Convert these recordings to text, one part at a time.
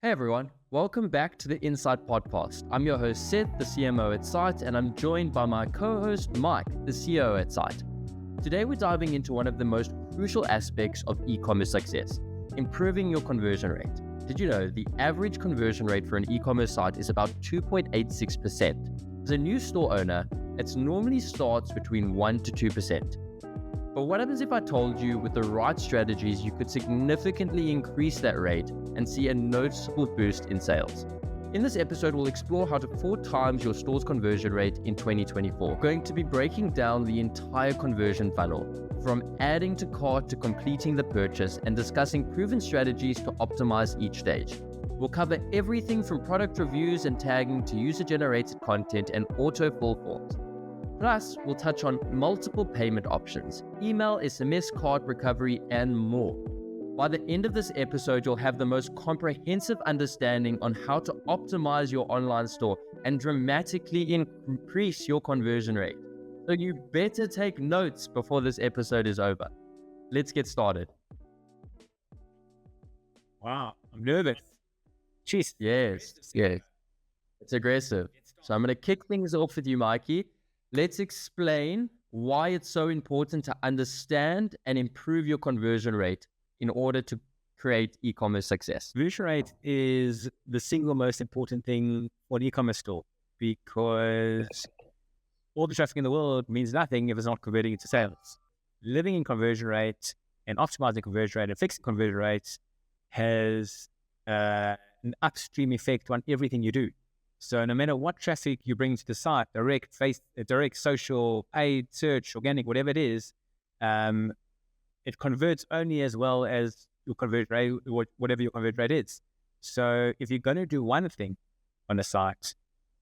Hey everyone, welcome back to the InSyte Podcast. I'm your host Seth, the CMO at Syte, and I'm joined by my co-host Mike, the CEO at Syte. Today we're diving into one of the most crucial aspects of e-commerce success, improving your conversion rate. Did you know the average conversion rate for an e-commerce site is about 2.86%? As a new store owner, it normally starts between 1 to 2%. But what happens if I told you with the right strategies, you could significantly increase that rate and see a noticeable boost in sales? In this episode, we'll explore how to 4 times your store's conversion rate in 2024. We're going to be breaking down the entire conversion funnel, from adding to cart to completing the purchase, and discussing proven strategies to optimize each stage. We'll cover everything from product reviews and tagging to user-generated content and auto-fill forms. Plus, we'll touch on multiple payment options, email, SMS, card recovery, and more. By the end of this episode, you'll have the most comprehensive understanding on how to optimize your online store and dramatically increase your conversion rate. So you better take notes before this episode is over. Let's get started. Wow, I'm nervous. Jeez. Yes. It's aggressive. So I'm going to kick things off with you, Mikey. Let's explain why it's so important to understand and improve your conversion rate in order to create e-commerce success. Conversion rate is the single most important thing for an e-commerce store, because all the traffic in the world means nothing if it's not converting into sales. Living in conversion rate and optimizing conversion rate and fixing conversion rates has an upstream effect on everything you do. So no matter what traffic you bring to the site, direct, social, paid, search, organic, whatever it is, it converts only as well as your conversion rate, whatever your conversion rate is. So if you're going to do one thing on a site,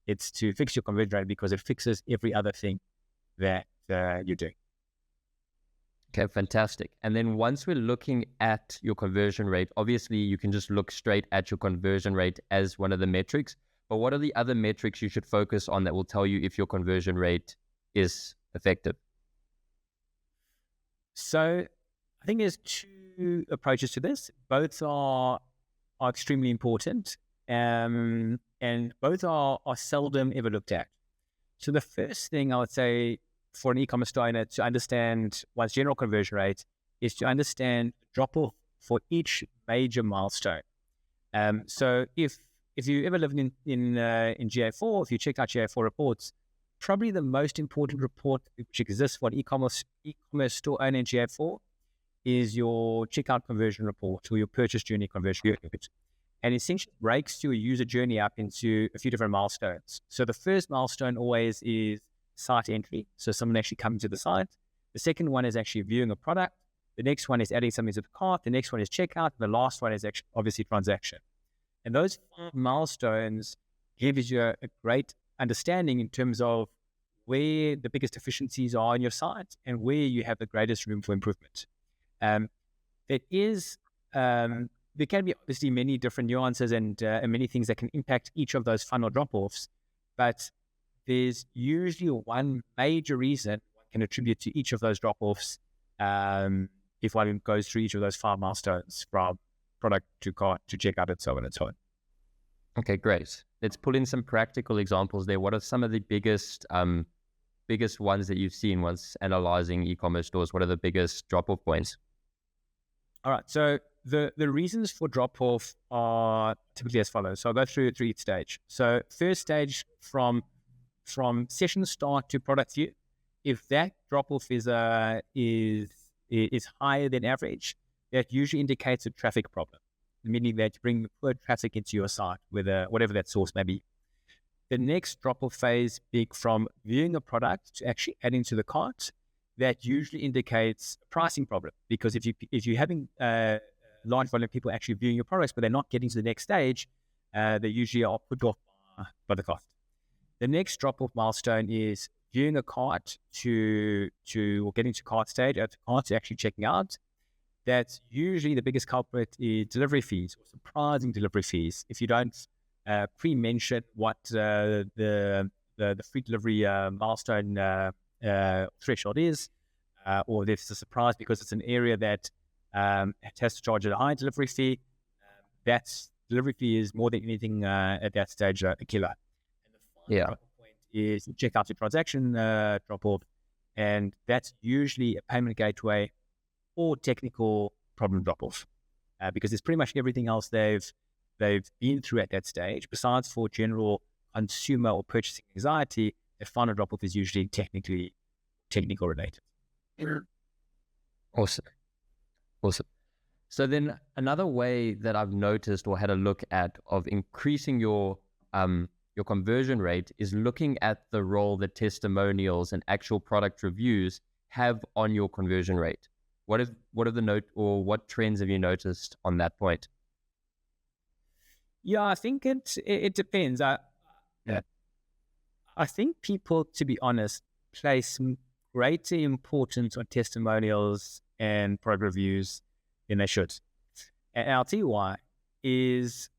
it's to fix your conversion rate, because it fixes every other thing that you're doing. Okay, fantastic. And then once we're looking at your conversion rate, obviously you can just look straight at your conversion rate as one of the metrics. But what are the other metrics you should focus on that will tell you if your conversion rate is effective? So I think there's 2 approaches to this. Both are extremely important, and both are seldom ever looked at. So the first thing I would say for an e-commerce store owner to understand one's general conversion rate is to understand drop-off for each major milestone. So if you ever lived in GA4, if you checked out GA4 reports, probably the most important report which exists for an e-commerce store owner in GA4 is your checkout conversion report, or your purchase journey conversion report. And essentially breaks your user journey up into a few different milestones. So the first milestone always is site entry. So someone actually coming to the site. The second one is actually viewing a product. The next one is adding something to the cart. The next one is checkout. The last one is actually obviously transaction. And those 5 milestones give you a great understanding in terms of where the biggest deficiencies are on your site and where you have the greatest room for improvement. There can be obviously many different nuances and many things that can impact each of those funnel drop-offs, but there's usually one major reason one can attribute to each of those drop-offs if one goes through each of those 5 milestones, from product to cart to checkout and so on and so on. Okay, great. Let's pull in some practical examples there. What are some of the biggest ones that you've seen once analyzing e-commerce stores? What are the biggest drop-off points? All right. So the reasons for drop-off are typically as follows. So I'll go through each stage. So first stage, from session start to product view, if that drop-off is higher than average, that usually indicates a traffic problem, meaning that you bring poor traffic into your site, whatever that source may be. The next drop-off phase, being from viewing a product to actually adding to the cart, that usually indicates a pricing problem, because if you're having large volume of people actually viewing your products, but they're not getting to the next stage, they usually are put off by the cost. The next drop-off milestone is viewing a cart or getting to cart stage, at the cart to actually checking out. That's usually the biggest culprit is delivery fees, or surprising delivery fees. If you don't pre-mention what the free delivery milestone threshold is, or there's a surprise because it's an area that has to charge a high delivery fee, that's delivery fee is more than anything at that stage a killer. And the final drop-off point is check out your transaction drop-off, and that's usually a payment gateway or technical problem drop-off, because it's pretty much everything else they've been through at that stage. Besides for general consumer or purchasing anxiety, the final drop-off is usually technical related. Awesome. So then another way that I've noticed or had a look at of increasing your conversion rate is looking at the role that testimonials and actual product reviews have on your conversion rate. What trends have you noticed on that point? Yeah, I think it depends. I think people, to be honest, place greater importance on testimonials and product reviews than they should. And I'll tell you why. Is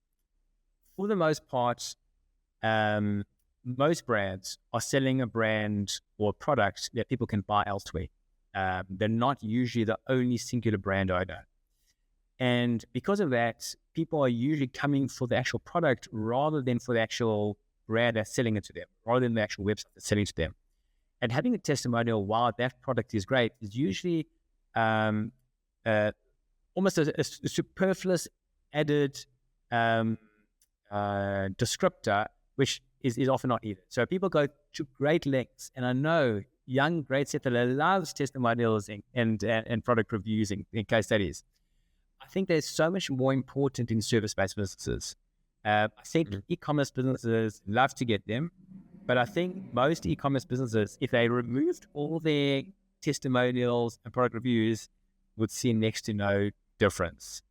for the most part, most brands are selling a brand or a product that people can buy elsewhere. They're not usually the only singular brand owner. And because of that, people are usually coming for the actual product rather than for the actual brand that's selling it to them, rather than the actual website that's selling it to them. And having a testimonial while that product is great is usually almost a superfluous added descriptor, which is often not needed. So people go to great lengths, and I know young great Seth loves testimonials and product reviews and case studies. I think they're so much more important in service-based businesses. I think e-commerce businesses love to get them, but I think most e-commerce businesses, if they removed all their testimonials and product reviews, would see next to no difference.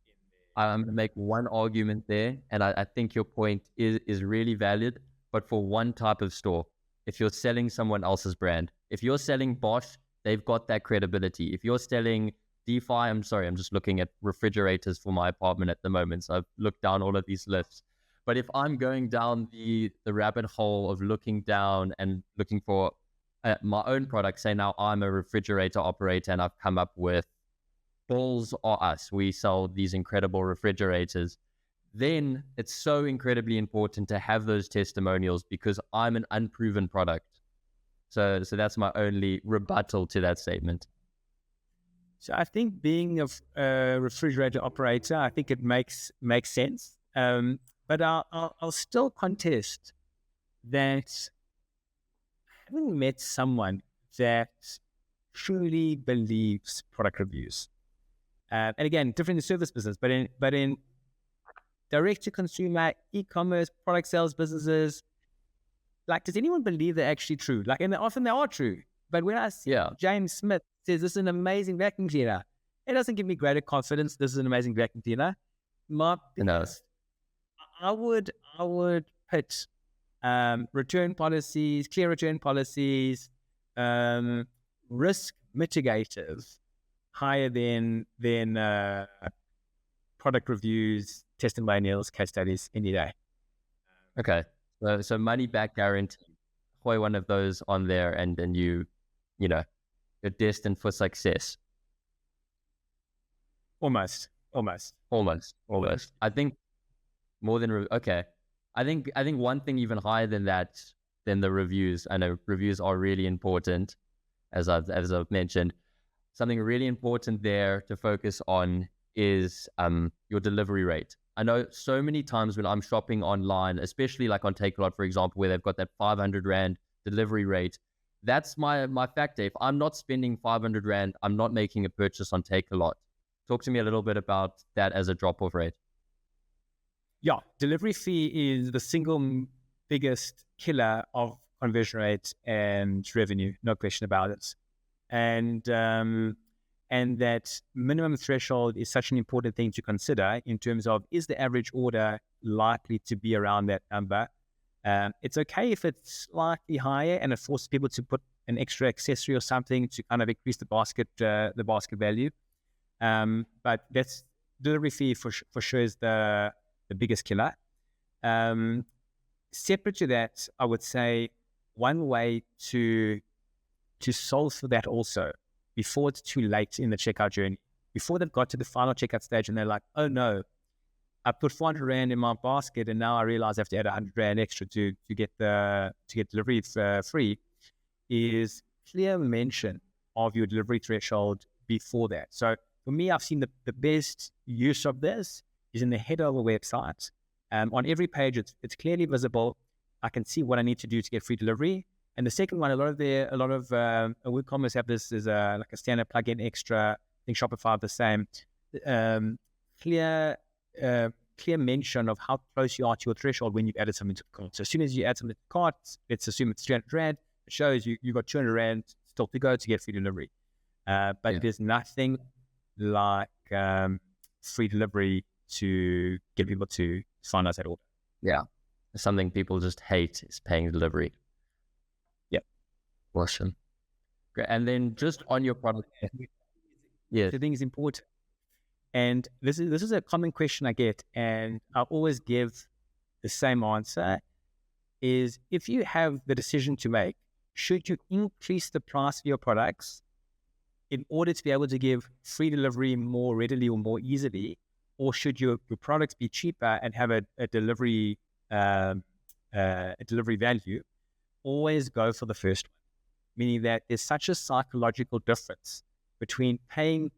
I'm going to make one argument there, and I think your point is really valid, but for one type of store. If you're selling someone else's brand, if you're selling Bosch, they've got that credibility. If you're selling DeFi, I'm just looking at refrigerators for my apartment at the moment, so I've looked down all of these lists. But if I'm going down the rabbit hole of looking down and looking for my own product, say now I'm a refrigerator operator and I've come up with Balls or Us, we sell these incredible refrigerators, then it's so incredibly important to have those testimonials because I'm an unproven product. So that's my only rebuttal to that statement. So I think being a refrigerator operator, I think it makes sense. But I'll still contest that I haven't met someone that truly believes product reviews. And again, different in service business, but in direct to consumer, e-commerce, product sales businesses, like, does anyone believe they're actually true? Like, and often they are true. But when I see James Smith says this is an amazing vacuum cleaner, it doesn't give me greater confidence. This is an amazing vacuum cleaner. I would put return policies, clear return policies, risk mitigators higher than product reviews, testimonials, case studies any day. Okay, so money back guarantee, throw one of those on there, and then you're destined for success. Almost. I think more than I think one thing even higher than that, than the reviews. I know reviews are really important, as I've mentioned. Something really important there to focus on is your delivery rate. I know so many times when I'm shopping online, especially like on Takealot, for example, where they've got that 500 Rand delivery rate. That's my factor. If I'm not spending 500 Rand, I'm not making a purchase on Takealot. Talk to me a little bit about that as a drop-off rate. Yeah, delivery fee is the single biggest killer of conversion rate and revenue, no question about it. And that minimum threshold is such an important thing to consider in terms of, is the average order likely to be around that number? It's okay if it's slightly higher and it forces people to put an extra accessory or something to kind of increase the basket value. But that's delivery fee for sure is the biggest killer. Separate to that, I would say one way to solve for that also, before it's too late in the checkout journey, before they've got to the final checkout stage and they're like, oh no, I put 400 Rand in my basket, and now I realize I have to add 100 Rand extra to get delivery free, is clear mention of your delivery threshold before that. So for me, I've seen the best use of this is in the header of a website. On every page, it's clearly visible. I can see what I need to do to get free delivery. And the second one, a lot of WooCommerce have this as like a standard plugin extra. I think Shopify have the same. Clear mention of how close you are to your threshold when you've added something to the cart. So as soon as you add something to the cart, let's assume it's 300 Rand, it shows you've got 200 Rand still to go to get free delivery. But there's nothing like free delivery to get people to finalize that order. Yeah. Something people just hate is paying delivery. Yep. Awesome. Great. And then just on your product. Yeah. The thing is important. And this is a common question I get, and I always give the same answer, is if you have the decision to make, should you increase the price of your products in order to be able to give free delivery more readily or more easily, or should your products be cheaper and have a delivery value? Always go for the first one, meaning that there's such a psychological difference between paying,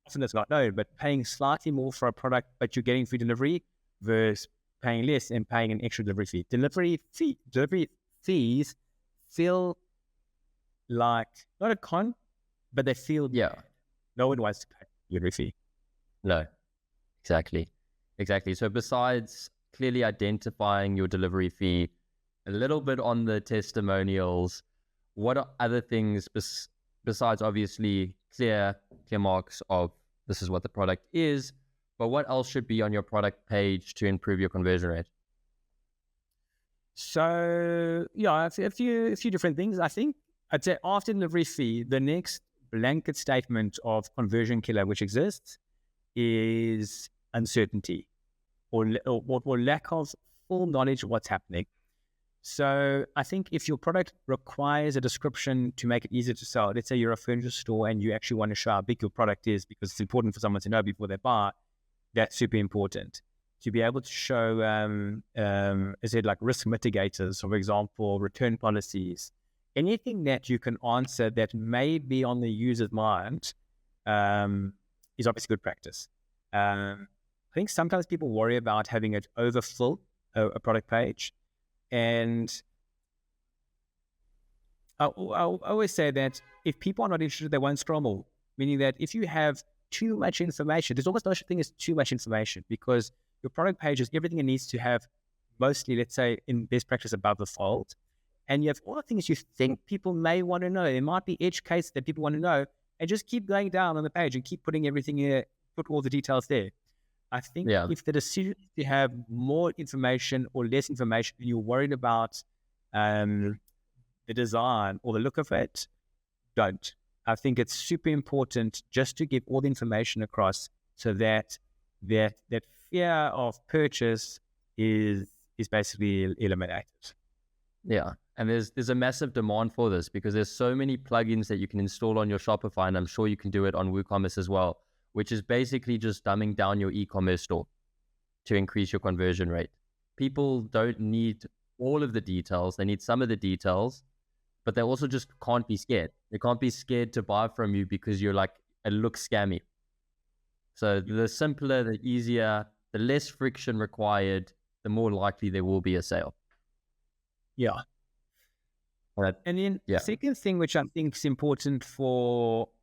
often it's not known, but paying slightly more for a product, but you're getting free delivery versus paying less and paying an extra delivery fee. Delivery fees feel like not a con, but they feel no one wants to pay delivery fee. No, exactly. So besides clearly identifying your delivery fee, a little bit on the testimonials, what are other things besides obviously clear marks of this is what the product is, but what else should be on your product page to improve your conversion rate? So a few different things. I think I'd say after delivery fee, the next blanket statement of conversion killer which exists is uncertainty or lack of full knowledge of what's happening. So I think if your product requires a description to make it easier to sell, let's say you're a furniture store and you actually want to show how big your product is because it's important for someone to know before they buy, that's super important. To be able to show, is it like risk mitigators, so for example, return policies, anything that you can answer that may be on the user's mind is obviously good practice. I think sometimes people worry about having it overfill a product page. And I always say that if people are not interested, they won't scroll more. Meaning that if you have too much information, there's almost no such thing as too much information, because your product page is everything it needs to have, mostly, let's say, in best practice above the fold. And you have all the things you think people may want to know. There might be edge cases that people want to know, and just keep going down on the page and keep putting everything in, put all the details there. I think if the decision is to have more information or less information, and you're worried about the design or the look of it, don't. I think it's super important just to give all the information across so that fear of purchase is basically eliminated. Yeah. And there's a massive demand for this because there's so many plugins that you can install on your Shopify, and I'm sure you can do it on WooCommerce as well, which is basically just dumbing down your e-commerce store to increase your conversion rate. People don't need all of the details. They need some of the details, but they also just can't be scared. They can't be scared to buy from you because you're like, it looks scammy. So the simpler, the easier, the less friction required, the more likely there will be a sale. Yeah. And then the second thing, which I think is important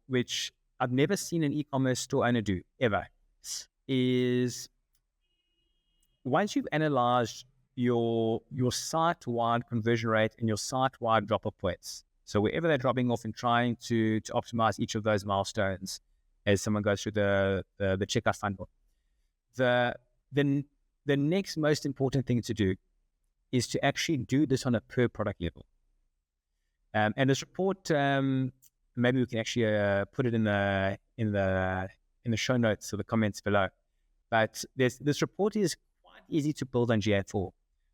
which I've never seen an e-commerce store owner do ever, is once you've analyzed your site-wide conversion rate and your site-wide drop-off points, so wherever they're dropping off and trying to optimize each of those milestones as someone goes through the checkout funnel, the next most important thing to do is to actually do this on a per product level. And this report, maybe we can actually put it in the show notes or the comments below. But this report is quite easy to build on GA4,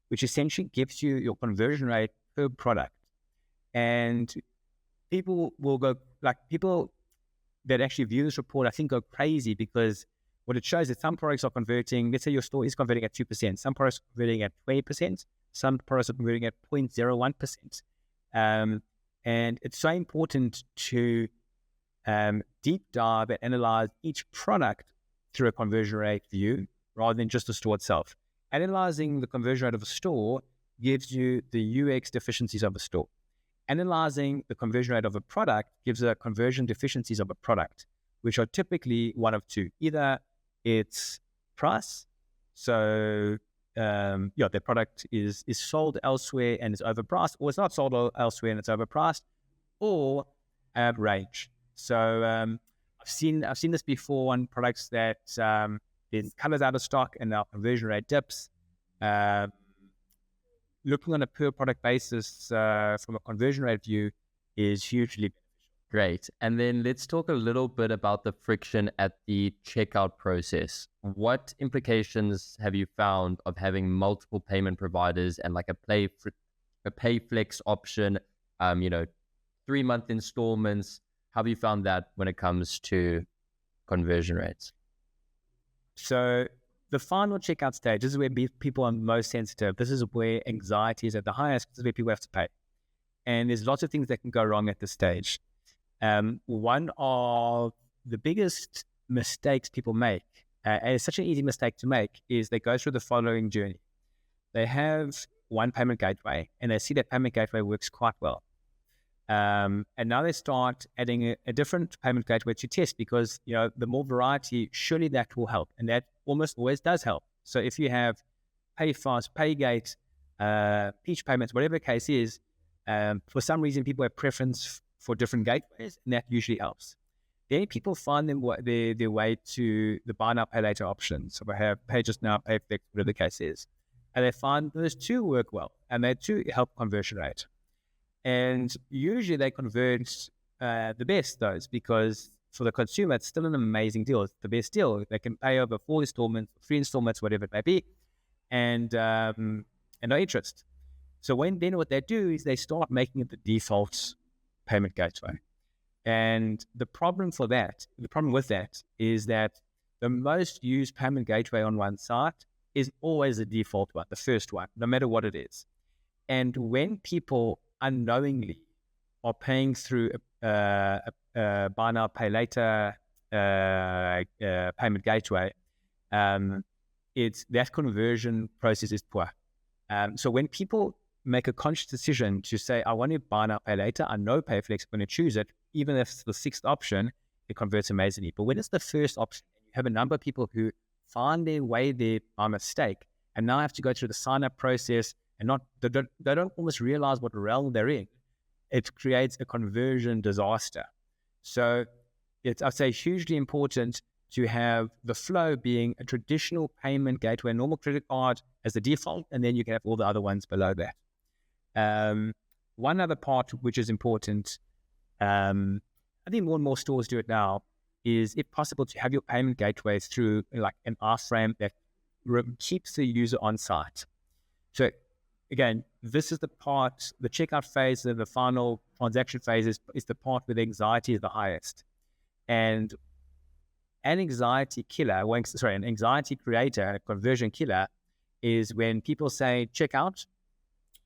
which essentially gives you your conversion rate per product. And people that actually view this report, I think, go crazy because what it shows is some products are converting, let's say your store is converting at 2%, some products are converting at 20%, some products are converting at 0.01%. And it's so important to deep dive and analyze each product through a conversion rate view rather than just the store itself. Analyzing the conversion rate of a store gives you the UX deficiencies of a store. Analyzing the conversion rate of a product gives the conversion deficiencies of a product, which are typically one of two. Either it's price, so the product is sold elsewhere and it's overpriced, or it's not sold elsewhere and it's overpriced, or range. So I've seen this before on products that there's colors out of stock and our conversion rate dips. Looking on a per product basis from a conversion rate view is hugely beneficial. Great. And then let's talk a little bit about the friction at the checkout process. What implications have you found of having multiple payment providers and like a pay flex option, 3-month installments? How have you found that when it comes to conversion rates? So the final checkout stage, this is where people are most sensitive. This is where anxiety is at the highest. This is where people have to pay. And there's lots of things that can go wrong at this stage. One of the biggest mistakes people make, and it's such an easy mistake to make, is they go through the following journey. They have one payment gateway and they see that payment gateway works quite well. And now they start adding a different payment gateway to test because, the more variety, surely that will help. And that almost always does help. So if you have PayFast, PayGate, Peach Payments, whatever the case is, for some reason people have preference for different gateways, and that usually helps. Then people find their way to the buy now, pay later options. So they have pay just now, pay flex, whatever the case is. And they find those two work well, and they too help conversion rate. And usually they convert the best, those, because for the consumer, it's still an amazing deal. It's the best deal. They can pay over 4 installments, 3 installments, whatever it may be, and no interest. So then what they do is they start making it the default payment gateway. And the problem with that is that the most used payment gateway on one site is always the default one, the first one, no matter what it is. And when people unknowingly are paying through a buy now, pay later payment gateway, it's that conversion process is poor. So when people make a conscious decision to say, I want to buy now, pay later, I know PayFlex, I'm going to choose it, even if it's the 6th option, it converts amazingly. But when it's the first option, you have a number of people who find their way there by mistake and now have to go through the sign-up process and they don't almost realize what realm they're in. It creates a conversion disaster. So I'd say hugely important to have the flow being a traditional payment gateway, a normal credit card as the default, and then you can have all the other ones below that. One other part which is important, I think more and more stores do it now, is if possible to have your payment gateway through like an iframe that keeps the user on site. So again, this is the part, the checkout phase and the final transaction phase is the part where the anxiety is the highest. And an anxiety creator, a conversion killer, is when people say checkout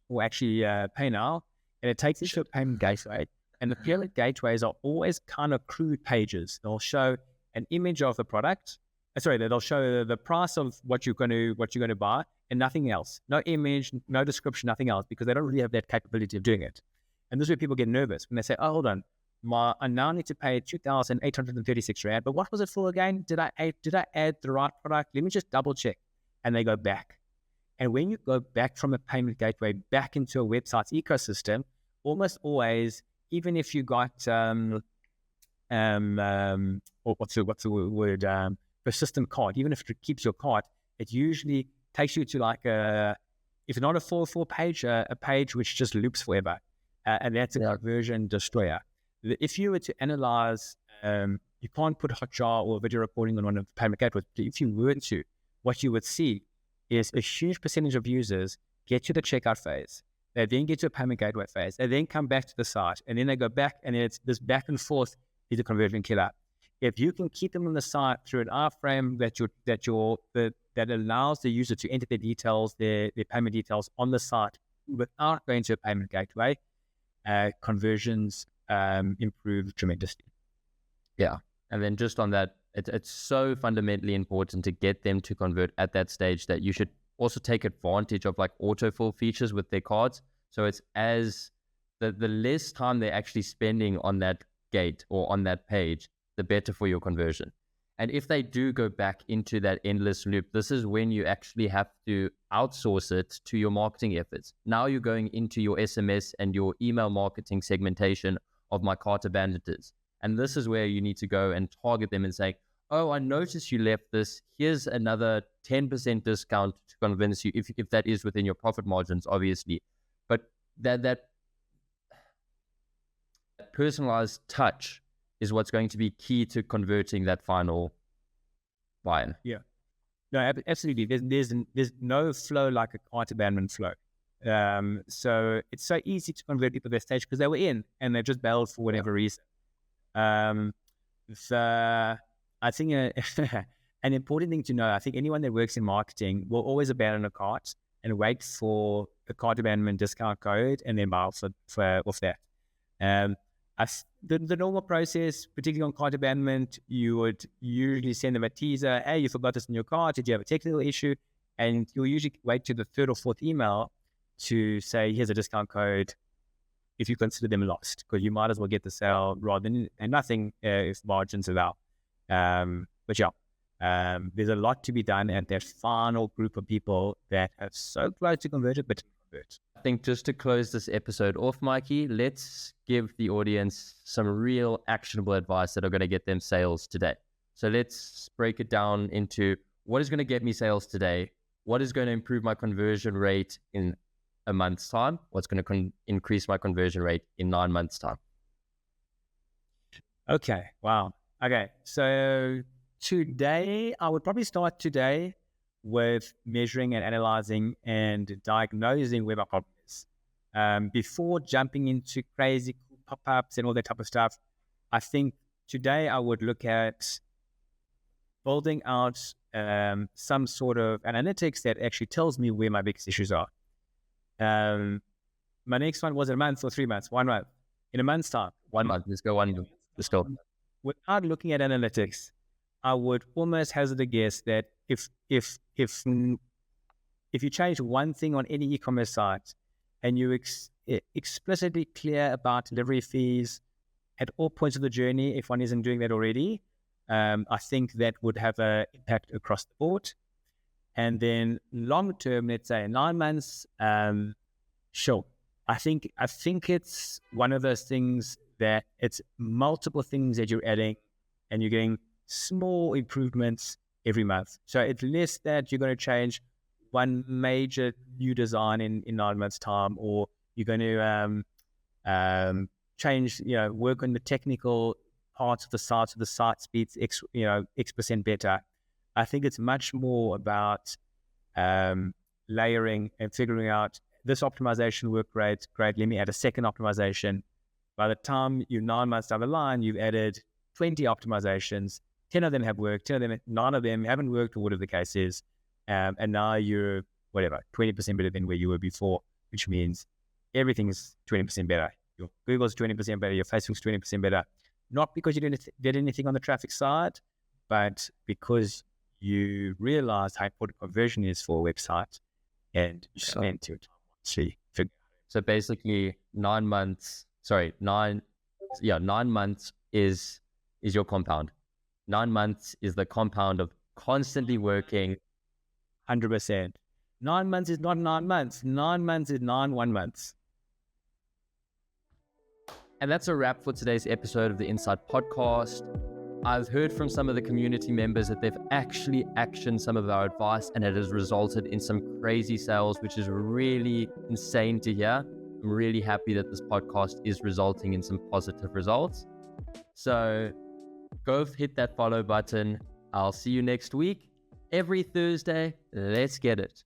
or actually pay now, and it takes you to a payment gateway. And the payment gateways are always kind of crude pages. They'll show an image of the product. They'll show the price of what you're going to buy and nothing else. No image, no description, nothing else, because they don't really have that capability of doing it. And this is where people get nervous when they say, oh, hold on, I now need to pay 2,836 Rand, but what was it for again? Did I add the right product? Let me just double check. And they go back. And when you go back from a payment gateway back into a website's ecosystem, almost always, even if you got persistent card, even if it keeps your card, it usually takes you to like if not a 404 page, a page which just loops forever, and that's a conversion destroyer. If you were to analyze, you can't put Hotjar or video recording on one of the payment gateways. If you were to, what you would see is a huge percentage of users get to the checkout phase. They then get to a payment gateway phase. They then come back to the site, and then they go back, and it's this back and forth is a conversion killer. if you can keep them on the site through an iframe that allows the user to enter their details, their payment details on the site without going to a payment gateway, conversions improve tremendously. Yeah. And then just on that, it's so fundamentally important to get them to convert at that stage that you should also take advantage of like autofill features with their cards. So it's as the less time they're actually spending on that gate or on that page, the better for your conversion. And if they do go back into that endless loop, this is when you actually have to outsource it to your marketing efforts. Now you're going into your SMS and your email marketing segmentation of my cart abandoners. And this is where you need to go and target them and say, oh, I noticed you left this. Here's another 10% discount to convince you, if that is within your profit margins, obviously. But that personalized touch is what's going to be key to converting that final buy-in. Yeah. No, absolutely. There's no flow like a cart abandonment flow. So it's so easy to convert people at that stage because they were in and they just bailed for whatever reason. I think an important thing to know, I think anyone that works in marketing will always abandon a cart and wait for a cart abandonment discount code and then buy off that. The normal process, particularly on cart abandonment, you would usually send them a teaser. Hey, you forgot this in your cart. Did you have a technical issue? And you'll usually wait to the third or fourth email to say, here's a discount code if you consider them lost, because you might as well get the sale rather than and nothing if margins allow. But there's a lot to be done at that final group of people that have so close to converted, but convert. I think just to close this episode off, Mikey, let's give the audience some real actionable advice that are going to get them sales today. So let's break it down into what is going to get me sales today, what is going to improve my conversion rate in a month's time, what's going to increase my conversion rate in 9 months' time. Okay, wow. Okay, so today, I would probably start today with measuring and analyzing and diagnosing where my problem is. Before jumping into crazy pop-ups and all that type of stuff, I think today I would look at building out some sort of analytics that actually tells me where my biggest issues are. My next one was a month or 3 months, 1 month. In a month's time. 1 month, let's go 1 month. Let's go. Without looking at analytics, I would almost hazard a guess that if you change one thing on any e-commerce site and you explicitly clear about delivery fees at all points of the journey, if one isn't doing that already, I think that would have an impact across the board. And then long term, let's say 9 months, sure. I think it's one of those things that it's multiple things that you're adding and you're getting small improvements every month. So it's less that you're going to change one major new design in 9 months' time, or you're going to change, work on the technical parts of the site so the site speeds X% better. I think it's much more about layering and figuring out this optimization worked great. Let me add a second optimization. By the time you're 9 months down the line, you've added 20 optimizations. 10 of them have worked, 9 of them haven't worked, or whatever the case is. And now you're, 20% better than where you were before, which means everything's 20% better. Your Google's 20% better, your Facebook's 20% better. Not because you did anything on the traffic side, but because you realize how important conversion is for a website and you spent your time to figure. So basically 9 months is your compound. 9 months is the compound of constantly working. 100%. 9 months is not 9 months. 9 months is 9 1 months. And that's a wrap for today's episode of the InSyte Podcast. I've heard from some of the community members that they've actually actioned some of our advice and it has resulted in some crazy sales, which is really insane to hear. I'm really happy that this podcast is resulting in some positive results. So go hit that follow button. I'll see you next week. Every Thursday, let's get it.